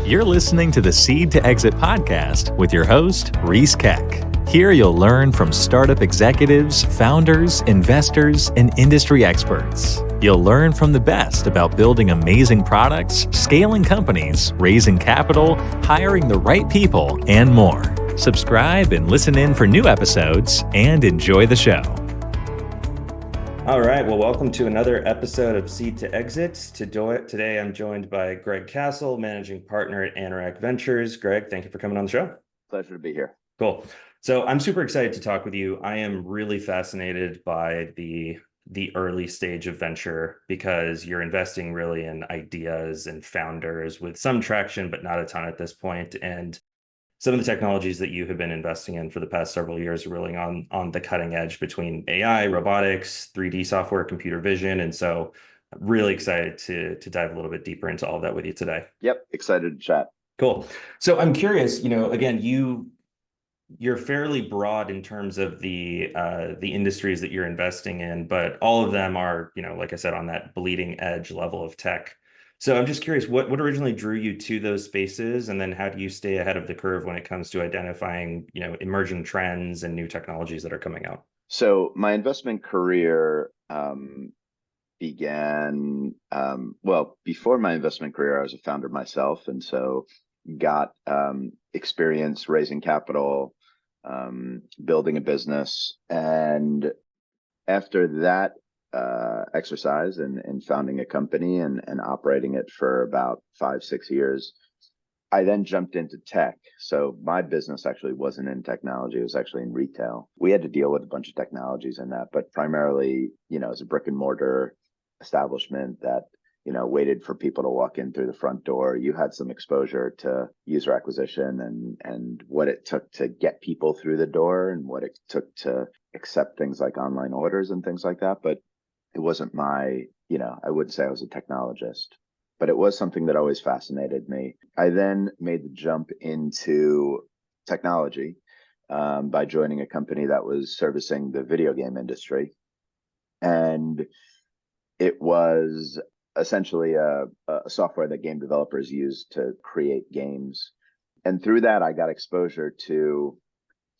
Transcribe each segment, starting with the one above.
You're listening to the Seed to Exit podcast with your host, Reese Keck. Here you'll learn from startup executives, founders, investors, and industry experts. You'll learn from the best about building amazing products, scaling companies, raising capital, hiring the right people, and more. Subscribe and listen in for new episodes and enjoy the show. All right. Well, welcome to another episode of Seed to Exit. Today, I'm joined by Greg Castle, managing partner at Anorak Ventures. Greg, thank you for coming on the show. Pleasure to be here. Cool. So I'm super excited to talk with you. I am really fascinated by the early stage of venture because you're investing really in ideas and founders with some traction, but not a ton at this point. And some of the technologies that you have been investing in for the past several years are really on the cutting edge between AI, robotics, 3D software, computer vision. And so I'm really excited to dive a little bit deeper into all of that with you today. Yep, excited to chat. Cool. So I'm curious, again, you're fairly broad in terms of the industries that you're investing in, but all of them are, like I said, on that bleeding edge level of tech. So I'm just curious, what originally drew you to those spaces, and then how do you stay ahead of the curve when it comes to identifying, emerging trends and new technologies that are coming out? So my investment career began, before my investment career, I was a founder myself, and so got experience raising capital, building a business. And after that exercise and founding a company and operating it for about 5-6 years, I then jumped into tech. So my business actually wasn't in technology. It was actually in retail. We had to deal with a bunch of technologies in that, but primarily, as a brick and mortar establishment that, waited for people to walk in through the front door. You had some exposure to user acquisition and what it took to get people through the door and what it took to accept things like online orders and things like that. But it wasn't I wouldn't say I was a technologist, but it was something that always fascinated me. I then made the jump into technology by joining a company that was servicing the video game industry. And it was essentially a software that game developers use to create games. And through that, I got exposure to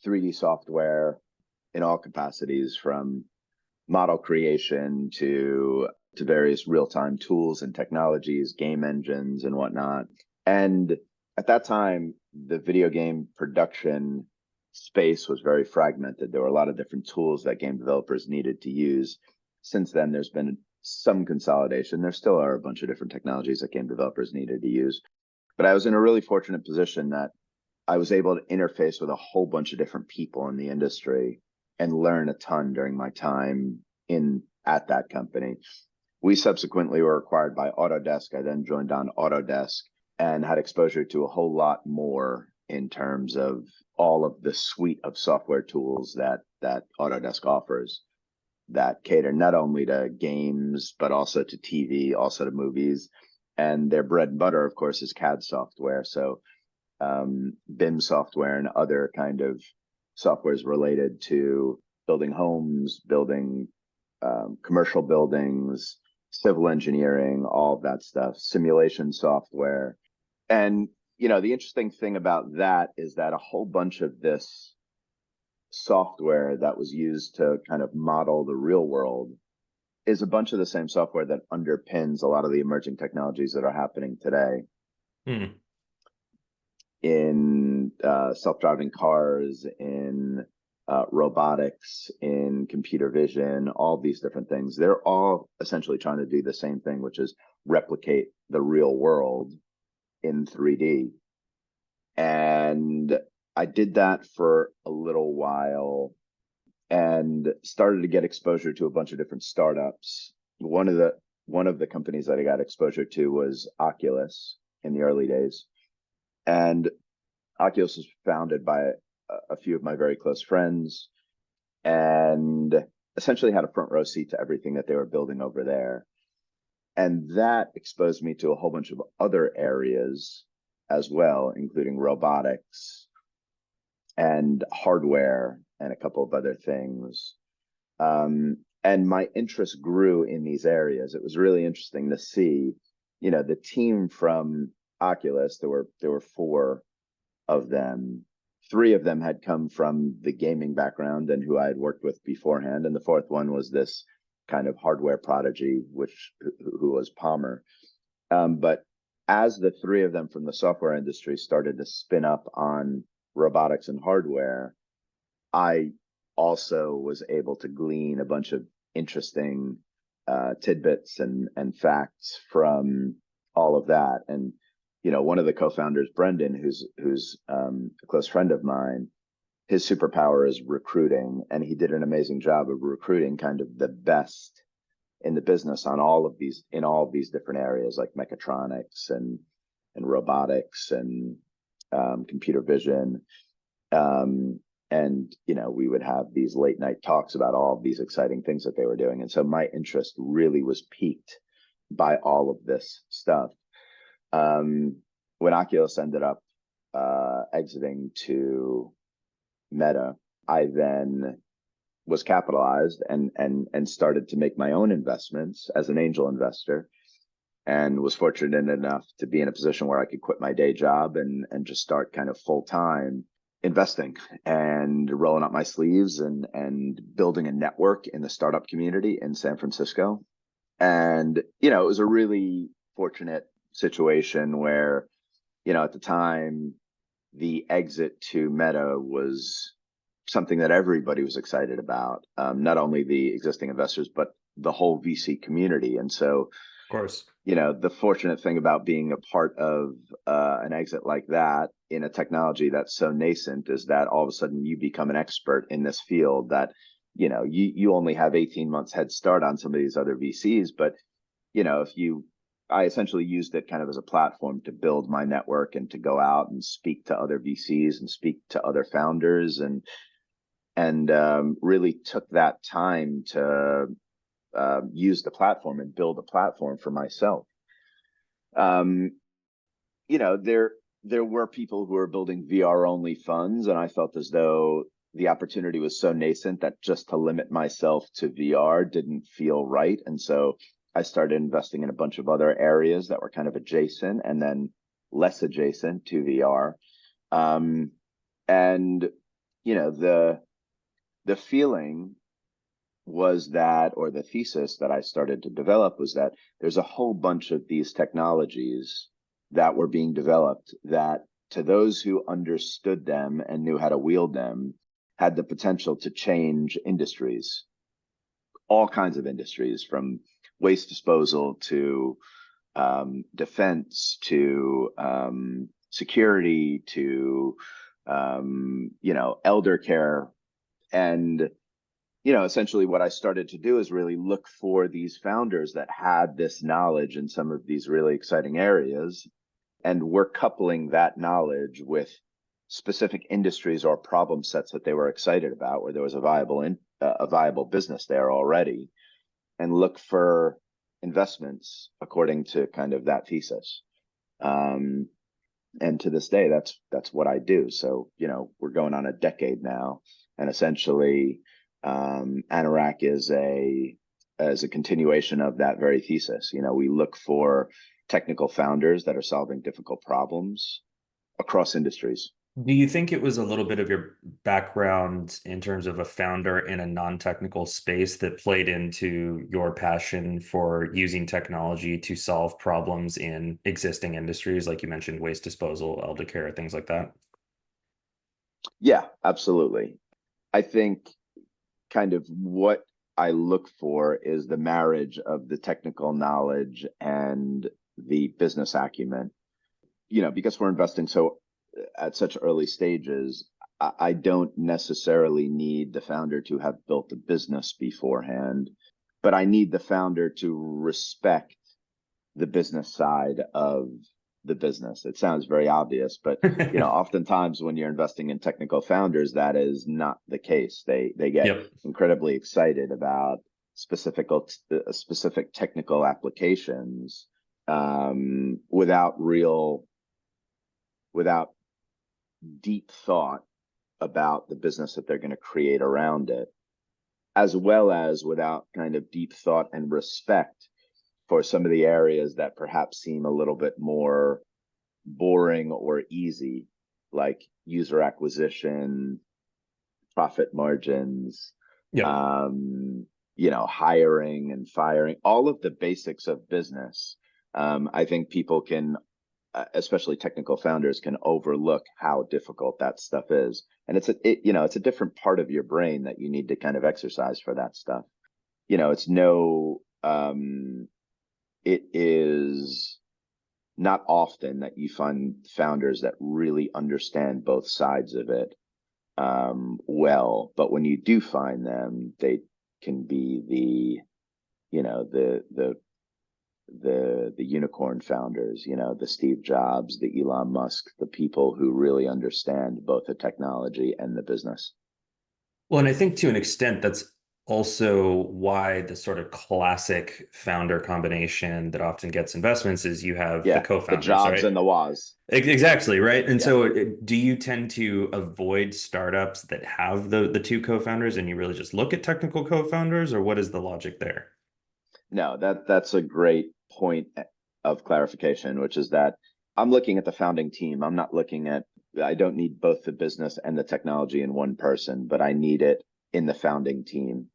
3D software in all capacities, from model creation to various real-time tools and technologies, game engines and whatnot. And at that time, the video game production space was very fragmented. There were a lot of different tools that game developers needed to use. Since then, there's been some consolidation. There still are a bunch of different technologies that game developers needed to use. But I was in a really fortunate position that I was able to interface with a whole bunch of different people in the industry and learn a ton during my time at that company. We subsequently were acquired by Autodesk. I then joined on Autodesk and had exposure to a whole lot more in terms of all of the suite of software tools that Autodesk offers that cater not only to games, but also to TV, also to movies. And their bread and butter, of course, is CAD software. So BIM software and other kind of softwares related to building homes, building commercial buildings, civil engineering, all of that stuff, simulation software. And, the interesting thing about that is that a whole bunch of this software that was used to kind of model the real world is a bunch of the same software that underpins a lot of the emerging technologies that are happening today. In self-driving cars, in robotics, in computer vision, all these different things. They're all essentially trying to do the same thing, which is replicate the real world in 3D. And I did that for a little while and started to get exposure to a bunch of different startups. One of the companies that I got exposure to was Oculus in the early days. And Oculus was founded by a few of my very close friends and essentially had a front row seat to everything that they were building over there. And that exposed me to a whole bunch of other areas as well, including robotics and hardware and a couple of other things. And my interest grew in these areas. It was really interesting to see, the team from Oculus, there were four of them. Three of them had come from the gaming background and who I had worked with beforehand, and the fourth one was this kind of hardware prodigy, who was Palmer. But as the three of them from the software industry started to spin up on robotics and hardware, I also was able to glean a bunch of interesting tidbits and facts from all of that. And one of the co-founders, Brendan, who's a close friend of mine, his superpower is recruiting, and he did an amazing job of recruiting kind of the best in the business in all of these different areas, like mechatronics and robotics and computer vision. And we would have these late night talks about all of these exciting things that they were doing. And so my interest really was piqued by all of this stuff. When Oculus ended up exiting to Meta, I then was capitalized and started to make my own investments as an angel investor, and was fortunate enough to be in a position where I could quit my day job and just start kind of full-time investing and rolling up my sleeves and building a network in the startup community in San Francisco. And it was a really fortunate situation where at the time the exit to Meta was something that everybody was excited about, not only the existing investors but the whole VC community. And so, of course, the fortunate thing about being a part of an exit like that in a technology that's so nascent is that all of a sudden you become an expert in this field that you only have 18 months head start on some of these other VCs. But I essentially used it kind of as a platform to build my network and to go out and speak to other VCs and speak to other founders, and really took that time to use the platform and build a platform for myself. There were people who were building VR only funds, and I felt as though the opportunity was so nascent that just to limit myself to VR didn't feel right. And so I started investing in a bunch of other areas that were kind of adjacent and then less adjacent to VR. And the feeling was that, or the thesis that I started to develop was that there's a whole bunch of these technologies that were being developed that, to those who understood them and knew how to wield them, had the potential to change industries, all kinds of industries, from waste disposal to defense to security to elder care. And essentially what I started to do is really look for these founders that had this knowledge in some of these really exciting areas, and were coupling that knowledge with specific industries or problem sets that they were excited about, where there was a viable business there already, and look for investments according to kind of that thesis. And to this day, that's what I do. So we're going on a decade now, and essentially Anorak is a continuation of that very thesis. We look for technical founders that are solving difficult problems across industries. Do you think it was a little bit of your background in terms of a founder in a non-technical space that played into your passion for using technology to solve problems in existing industries, like you mentioned, waste disposal, elder care, things like that? Yeah, absolutely. I think kind of what I look for is the marriage of the technical knowledge and the business acumen. Because we're investing at such early stages, I don't necessarily need the founder to have built a business beforehand, but I need the founder to respect the business side of the business. It sounds very obvious, but oftentimes when you're investing in technical founders, that is not the case. They get Yep. incredibly excited about specific technical applications without deep thought about the business that they're going to create around it, as well as without kind of deep thought and respect for some of the areas that perhaps seem a little bit more boring or easy, like user acquisition, profit margins, Yep. hiring and firing, all of the basics of business. I think people can, especially technical founders, can overlook how difficult that stuff is. And it's a different part of your brain that you need to kind of exercise for that stuff. It's it is not often that you find founders that really understand both sides of it well, but when you do find them, they can be the unicorn founders, the Steve Jobs, the Elon Musk, the people who really understand both the technology and the business. Well, and I think to an extent, that's also why the sort of classic founder combination that often gets investments is you have the Yeah, the co-founders, Jobs right? and the Woz. Exactly, right. And Yeah. so do you tend to avoid startups that have the two co-founders and you really just look at technical co-founders, or what is the logic there? No, that's a great point of clarification, which is that I'm looking at the founding team. I don't need both the business and the technology in one person, but I need it in the founding team.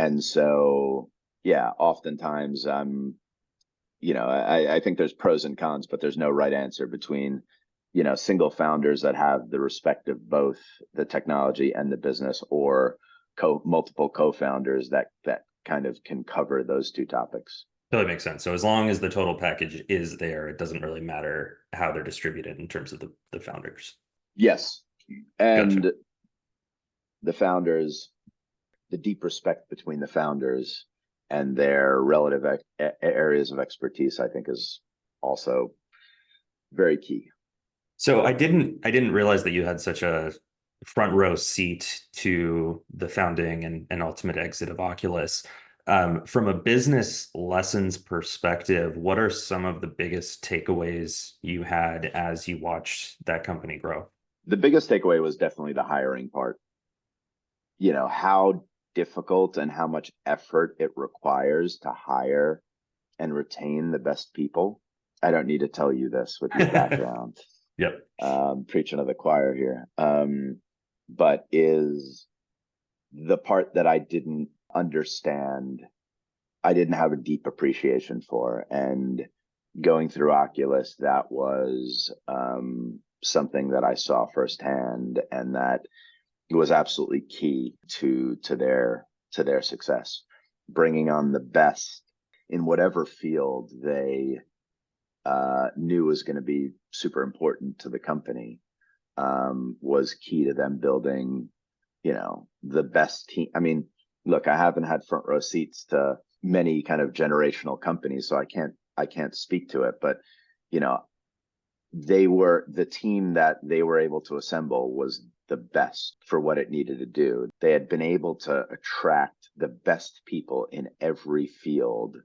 And so, yeah, oftentimes I think there's pros and cons, but there's no right answer between, single founders that have the respect of both the technology and the business, or multiple co-founders that kind of can cover those two topics. Totally makes sense. So as long as the total package is there, it doesn't really matter how they're distributed in terms of the founders. Yes. Gotcha. And the founders, the deep respect between the founders and their relative areas of expertise, I think, is also very key. So I didn't realize that you had such a front row seat to the founding and ultimate exit of Oculus. From a business lessons perspective, what are some of the biggest takeaways you had as you watched that company grow? The biggest takeaway was definitely the hiring part. How difficult and how much effort it requires to hire and retain the best people. I don't need to tell you this with your background. Yep. Preaching to the choir here. But is the part that I didn't understand, I didn't have a deep appreciation for. And going through Oculus, that was something that I saw firsthand, and that was absolutely key to their success. Bringing on the best in whatever field they knew was going to be super important to the company was key to them building, the best team. I mean, look, I haven't had front row seats to many kind of generational companies, so I can't speak to it, but the team that they were able to assemble was the best for what it needed to do. They had been able to attract the best people in every field,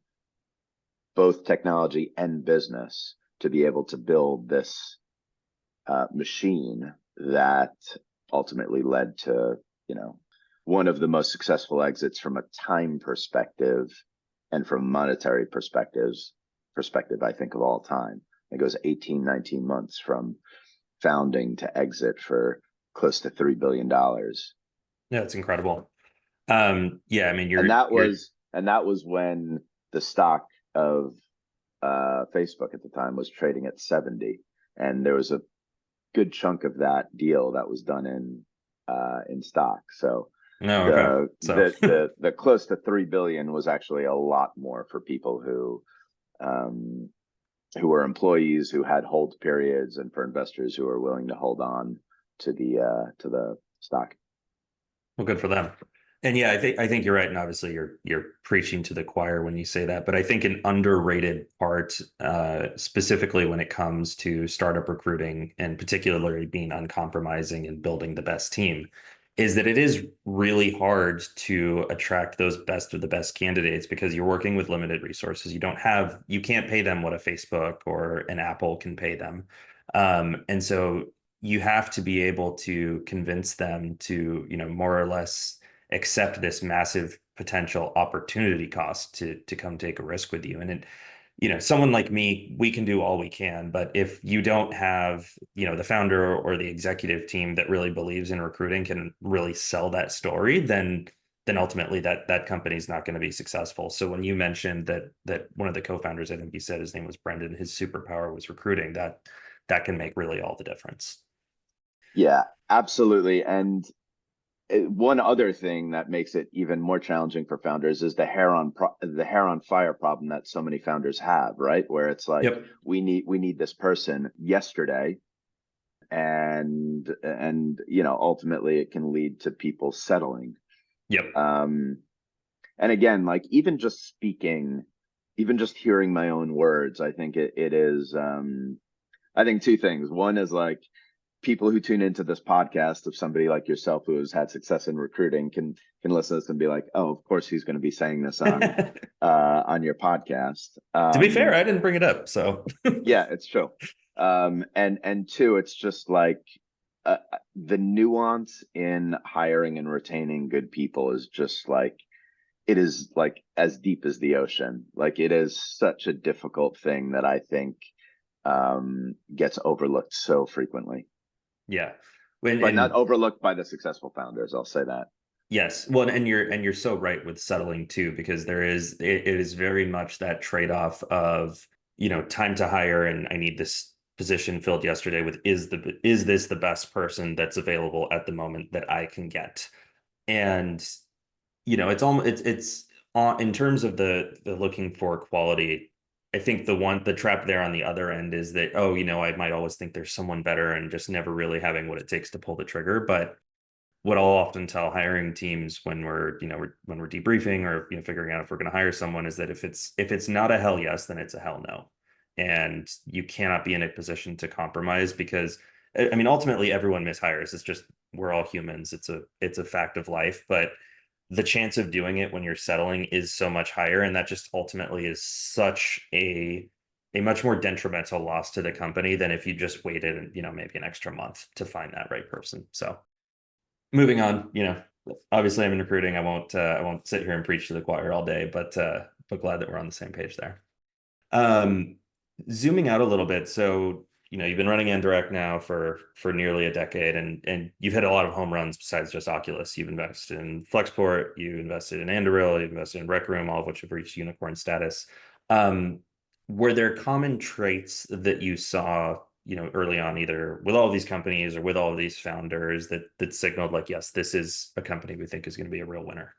both technology and business, to be able to build this machine that ultimately led to, one of the most successful exits from a time perspective and from monetary perspective, I think, of all time. It goes 18, 19 months from founding to exit for close to $3 billion. Yeah, it's incredible. Yeah, I mean, And that you're was when the stock of Facebook at the time was trading at 70. And there was a good chunk of that deal that was done in stock. So no, okay. So the close to 3 billion was actually a lot more for people who were employees who had hold periods, and for investors who were willing to hold on to the stock. well, good for them. And yeah, I think you're right. And obviously you're preaching to the choir when you say that. But I think an underrated part, specifically when it comes to startup recruiting and particularly being uncompromising and building the best team, is that it is really hard to attract those best of the best candidates because you're working with limited resources. You can't pay them what a Facebook or an Apple can pay them. And so you have to be able to convince them to, more or less accept this massive potential opportunity cost to come take a risk with you. And someone like me, we can do all we can, but if you don't have, the founder or the executive team that really believes in recruiting can really sell that story, then ultimately that company's not going to be successful. So when you mentioned that one of the co-founders, I think you said his name was Brendan, his superpower was recruiting, that can make really all the difference. Yeah, absolutely. And one other thing that makes it even more challenging for founders is the hair on fire problem that so many founders have, right? Where it's like, Yep. we need this person yesterday, and ultimately it can lead to people settling. Yep. And again, like even just speaking, even just hearing my own words, I think it is I think two things. One is like, people who tune into this podcast, of somebody like yourself who has had success in recruiting, can listen to this and be like, oh, of course he's going to be saying this on your podcast. To be fair, I didn't bring it up, so Yeah, it's true. And two, it's just like, the nuance in hiring and retaining good people is just like, it is like as deep as the ocean. Like, it is such a difficult thing that I think gets overlooked so frequently. yeah. But not overlooked by the successful founders, I'll say that. Yes. Well, and you're so right with settling too, because it is very much that trade-off of, time to hire, and I need this position filled yesterday with, is this the best person that's available at the moment that I can get? And it's almost it's in terms of the looking for quality. I think the trap there on the other end is that, oh, I might always think there's someone better and just never really having what it takes to pull the trigger. But what I'll often tell hiring teams when we're debriefing or figuring out if we're going to hire someone is that if it's not a hell yes, then it's a hell no, and you cannot be in a position to compromise, because I mean ultimately everyone mishires. It's just, we're all humans. It's a fact of life, but the chance of doing it when you're settling is so much higher, and that just ultimately is such a much more detrimental loss to the company than if you just waited, maybe an extra month to find that right person. So moving on, obviously I'm in recruiting. I won't sit here and preach to the choir all day, but glad that we're on the same page there. Um, Zooming out a little bit, so you've been running Anduril now for nearly a decade, and you've hit a lot of home runs besides just Oculus. You've invested in Flexport, you invested in Anduril, you've invested in Rec Room, all of which have reached unicorn status. Um, were there common traits that you saw, early on, either with all of these companies or with all of these founders, that signaled like, yes, this is a company we think is going to be a real winner?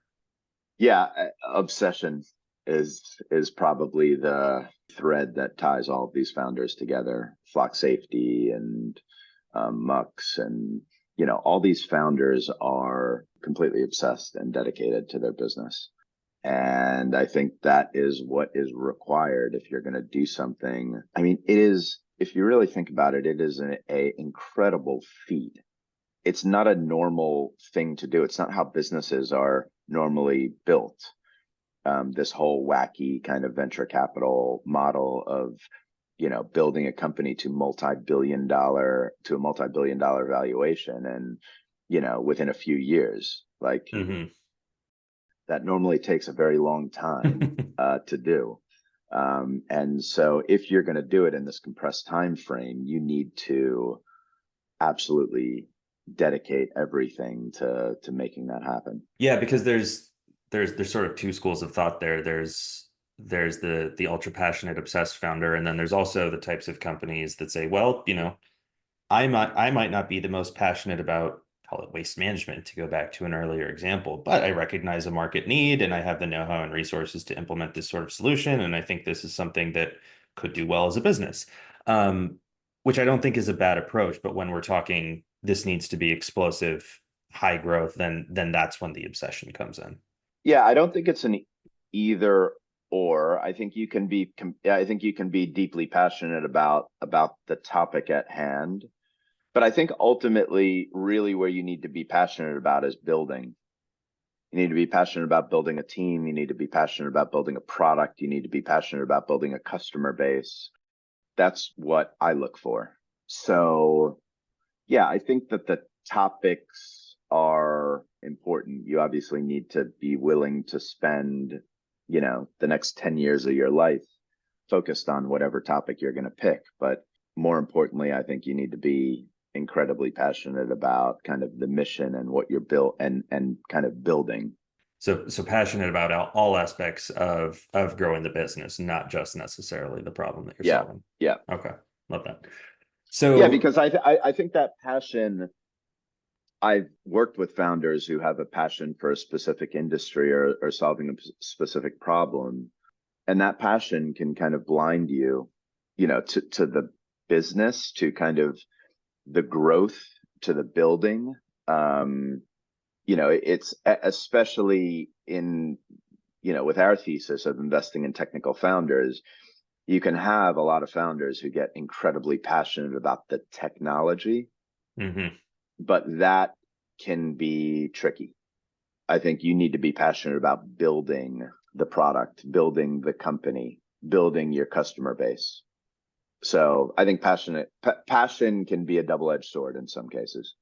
Yeah, obsession is probably the thread that ties all of these founders together. Flock Safety and Mux, and all these founders are completely obsessed and dedicated to their business. And I think that is what is required if you're going to do something. I mean, it is, if you really think about it, it is a incredible feat. It's not a normal thing to do. It's not how businesses are normally built. This whole wacky kind of venture capital model of, building a company to a multi-billion dollar valuation, and, within a few years, like, Mm-hmm. that normally takes a very long time to do. And so if you're going to do it in this compressed time frame, you need to absolutely dedicate everything to making that happen. Yeah, because there's sort of two schools of thought there. There's the ultra passionate, obsessed founder, and then there's also the types of companies that say, well, I might not be the most passionate about, call it waste management, to go back to an earlier example, but I recognize a market need and I have the know-how and resources to implement this sort of solution, and I think this is something that could do well as a business. Um, which I don't think is a bad approach, but when we're talking this needs to be explosive, high growth, then that's when the obsession comes in. Yeah, I don't think it's an either or. I think you can be deeply passionate about the topic at hand. But I think ultimately, really where you need to be passionate about is building. You need to be passionate about building a team. You need to be passionate about building a product. You need to be passionate about building a customer base. That's what I look for. So, yeah, I think that the topics are important. You obviously need to be willing to spend, the next 10 years of your life focused on whatever topic you're going to pick. But more importantly, I think you need to be incredibly passionate about kind of the mission and what you're built and kind of building. So passionate about all aspects of growing the business, not just necessarily the problem that you're solving. Yeah. Okay. Love that. So yeah, because I think that passion, I've worked with founders who have a passion for a specific industry or solving a specific problem. And that passion can kind of blind you, to the business, to kind of the growth, to the building. It's especially in, with our thesis of investing in technical founders, you can have a lot of founders who get incredibly passionate about the technology, but that can be tricky. I think you need to be passionate about building the product, building the company, building your customer base. So I think passion can be a double-edged sword in some cases.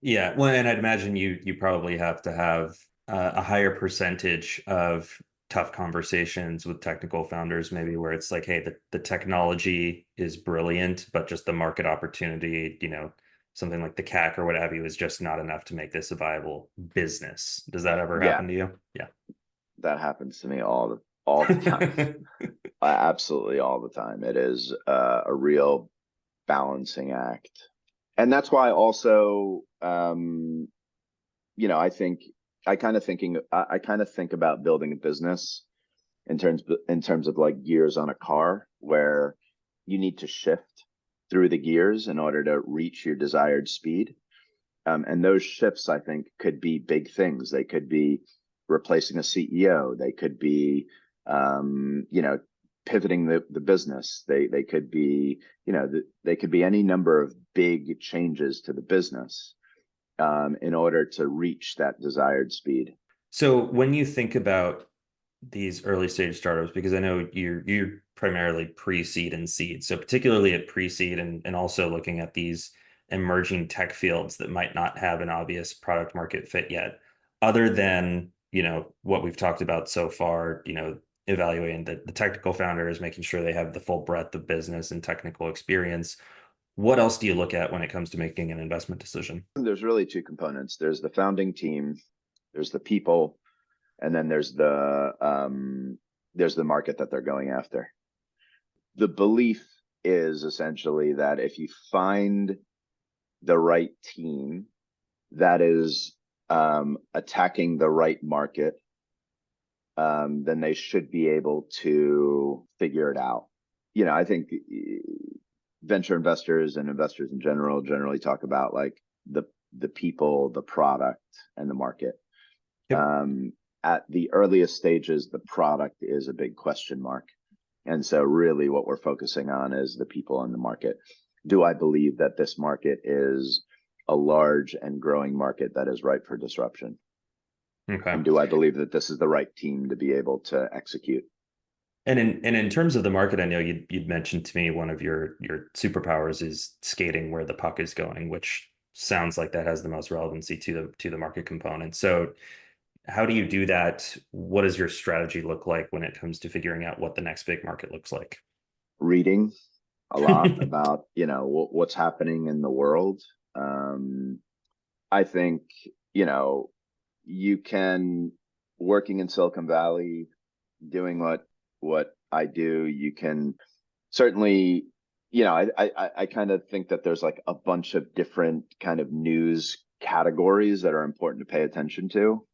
Yeah, well, and I'd imagine you probably have to have a higher percentage of tough conversations with technical founders, maybe where it's like, hey, the technology is brilliant, but just the market opportunity, something like the CAC or what have you, is just not enough to make this a viable business. Does that ever happen to you? Yeah, that happens to me all the time. Absolutely all the time. It is a real balancing act. And that's why also, I think I kind of think about building a business in terms of like gears on a car, where you need to shift through the gears in order to reach your desired speed. And those shifts, I think, could be big things. They could be replacing a CEO. They could be, pivoting the business. They could be, they could be any number of big changes to the business in order to reach that desired speed. So when you think about these early stage startups, because I know you're primarily pre-seed and seed, so particularly at pre-seed and also looking at these emerging tech fields that might not have an obvious product market fit yet, other than what we've talked about so far, evaluating the technical founders, making sure they have the full breadth of business and technical experience. What else do you look at when it comes to making an investment decision? There's really two components. There's the founding team, there's the people, and then there's the market that they're going after. The belief is essentially that if you find the right team that is attacking the right market, then they should be able to figure it out. I think venture investors and investors in general generally talk about like the people, the product, and the market. Yep. At the earliest stages, the product is a big question mark. And so really what we're focusing on is the people in the market. Do I believe that this market is a large and growing market that is ripe for disruption? Okay. And do I believe that this is the right team to be able to execute? And in terms of the market, I know you'd mentioned to me one of your superpowers is skating where the puck is going, which sounds like that has the most relevancy to the market component. So how do you do that? What does your strategy look like when it comes to figuring out what the next big market looks like? Reading a lot about, what's happening in the world. I think, you can, working in Silicon Valley, doing what I do, you can certainly, I kind of think that there's like a bunch of different kind of news categories that are important to pay attention to.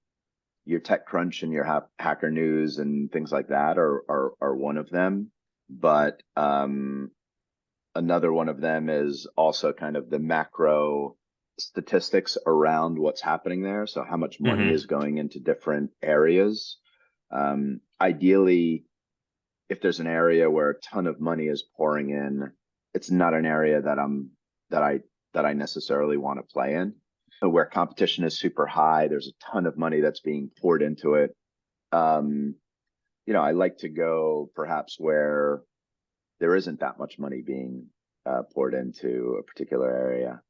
Your TechCrunch and your Hacker News and things like that are one of them. But another one of them is also kind of the macro statistics around what's happening there. So how much money is going into different areas. Ideally, if there's an area where a ton of money is pouring in, it's not an area that I necessarily want to play in. Where competition is super high, there's a ton of money that's being poured into it. I like to go perhaps where there isn't that much money being poured into a particular area,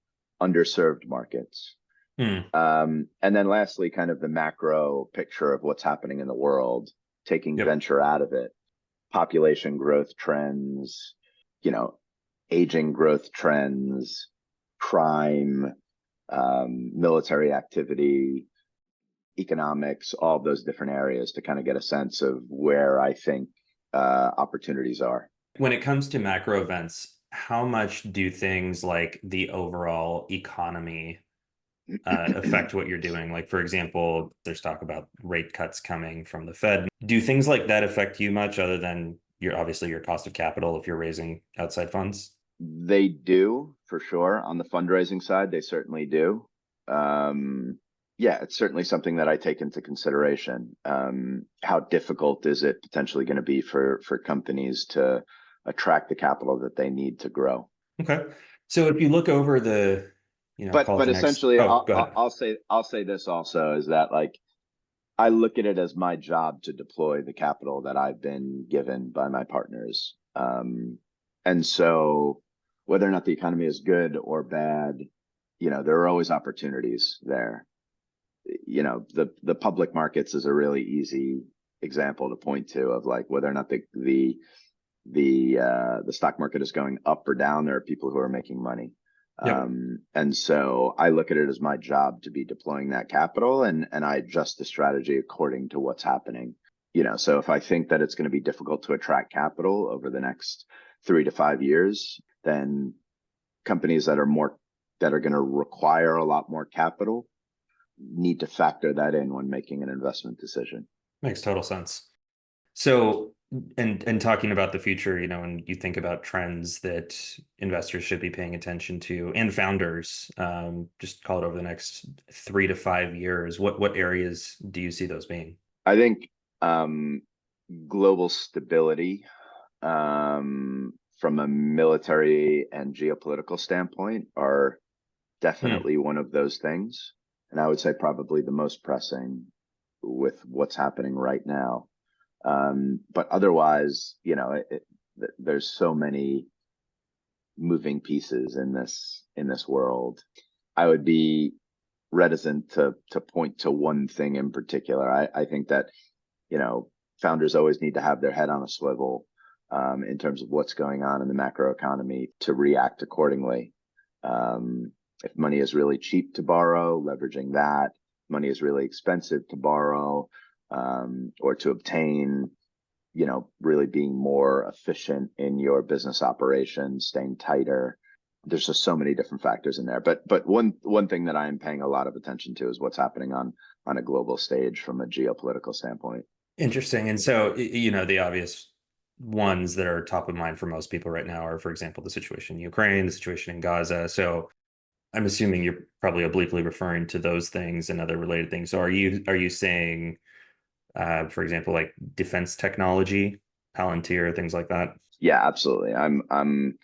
underserved markets. And then lastly, kind of the macro picture of what's happening in the world, taking venture out of it. population growth trends, you know, aging growth trends, crime, military activity, economics, all of those different areas to kind of get a sense of where I think opportunities are. When it comes to macro events, how much do things like the overall economy affect what you're doing? Like, for example, there's talk about rate cuts coming from the Fed. Do things like that affect you much other than obviously your cost of capital if you're raising outside funds? They do, for sure. On the fundraising side, they certainly do. Yeah, it's certainly something that I take into consideration. How difficult is it potentially going to be for companies to attract the capital that they need to grow? Okay. So if you look over the, call it But the next, essentially, oh, go ahead. I'll say this also is that, like, I look at it as my job to deploy the capital that I've been given by my partners. And so whether or not the economy is good or bad, there are always opportunities there. The public markets is a really easy example to point to of, like, whether or not the stock market is going up or down. There are people who are making money. Yep. And so I look at it as my job to be deploying that capital, and I adjust the strategy according to what's happening. So if I think that it's going to be difficult to attract capital over the next 3 to 5 years, then companies that are going to require a lot more capital need to factor that in when making an investment decision. Makes total sense. So, and talking about the future, when you think about trends that investors should be paying attention to, and founders, just call it over the next 3 to 5 years, what areas do you see those being? I think global stability, from a military and geopolitical standpoint, are definitely one of those things. And I would say probably the most pressing with what's happening right now. But otherwise, there's so many moving pieces in this world. I would be reticent to point to one thing in particular. I think that, founders always need to have their head on a swivel in terms of what's going on in the macro economy to react accordingly. If money is really cheap to borrow, leveraging that. Money is really expensive to borrow or to obtain, really being more efficient in your business operations, staying tighter. There's just so many different factors in there. But one thing that I am paying a lot of attention to is what's happening on a global stage from a geopolitical standpoint. Interesting. And so, the obvious ones that are top of mind for most people right now are, for example, the situation in Ukraine, the situation in Gaza. So I'm assuming you're probably obliquely referring to those things and other related things. So are you saying, for example, like defense technology, Palantir, things like that? Yeah, absolutely. I'm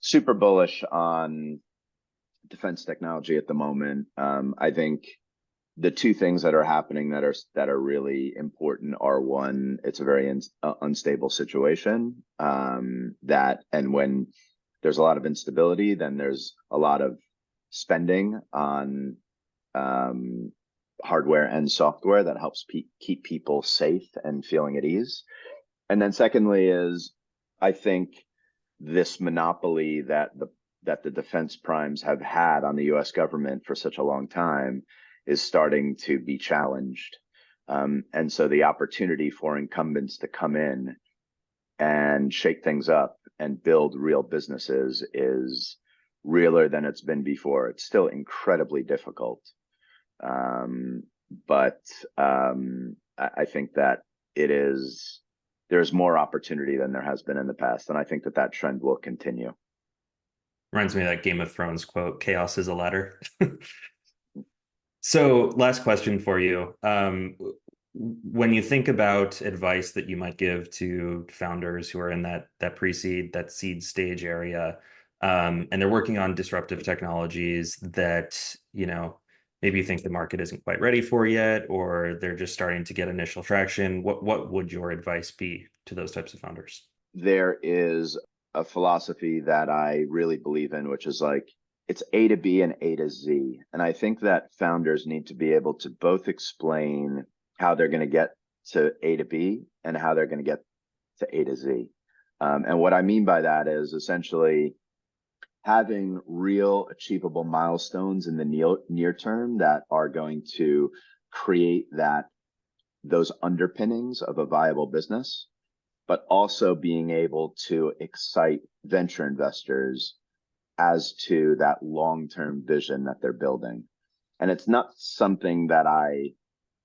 super bullish on defense technology at the moment. I think the two things that are happening that are really important are, one, it's a very unstable situation. And when there's a lot of instability, then there's a lot of spending on hardware and software that helps keep people safe and feeling at ease. And then secondly is, I think this monopoly that the defense primes have had on the U.S. government for such a long time is starting to be challenged. And so the opportunity for incumbents to come in and shake things up and build real businesses is realer than it's been before. It's still incredibly difficult. But I think that there's more opportunity than there has been in the past. And I think that trend will continue. Reminds me of that Game of Thrones quote, chaos is a ladder. So last question for you. When you think about advice that you might give to founders who are in that pre-seed, that seed stage area, and they're working on disruptive technologies that, maybe you think the market isn't quite ready for yet, or they're just starting to get initial traction, what would your advice be to those types of founders? There is a philosophy that I really believe in, which is like, it's A to B and A to Z. And I think that founders need to be able to both explain how they're going to get to A to B and how they're going to get to A to Z. And what I mean by that is essentially having real achievable milestones in the near term that are going to create those underpinnings of a viable business, but also being able to excite venture investors as to that long-term vision that they're building. And it's not something that I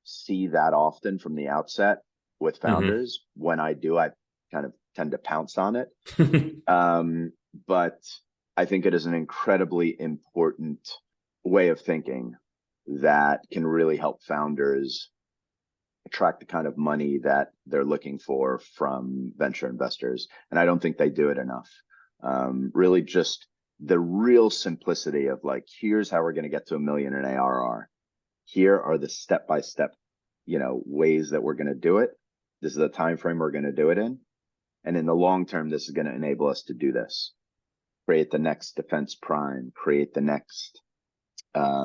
see that often from the outset with founders. When I do, I kind of tend to pounce on it. But I think it is an incredibly important way of thinking that can really help founders attract the kind of money that they're looking for from venture investors. And I don't think they do it enough. Really just the real simplicity of like, here's how we're going to get to $1 million in ARR. Here are the step-by-step, ways that we're going to do it. This is the time frame we're going to do it in. And in the long term, this is going to enable us to do this. Create the next defense prime, create the next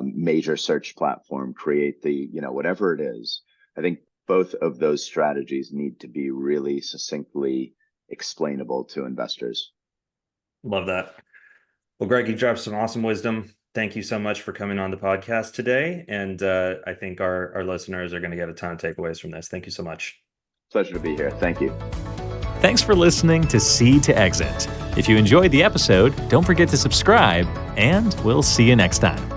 major search platform, create the, whatever it is. I think both of those strategies need to be really succinctly explainable to investors. Love that. Well, Greg, you dropped some awesome wisdom. Thank you so much for coming on the podcast today. And I think our listeners are going to get a ton of takeaways from this. Thank you so much. Pleasure to be here. Thank you. Thanks for listening to Seed to Exit. If you enjoyed the episode, don't forget to subscribe, and we'll see you next time.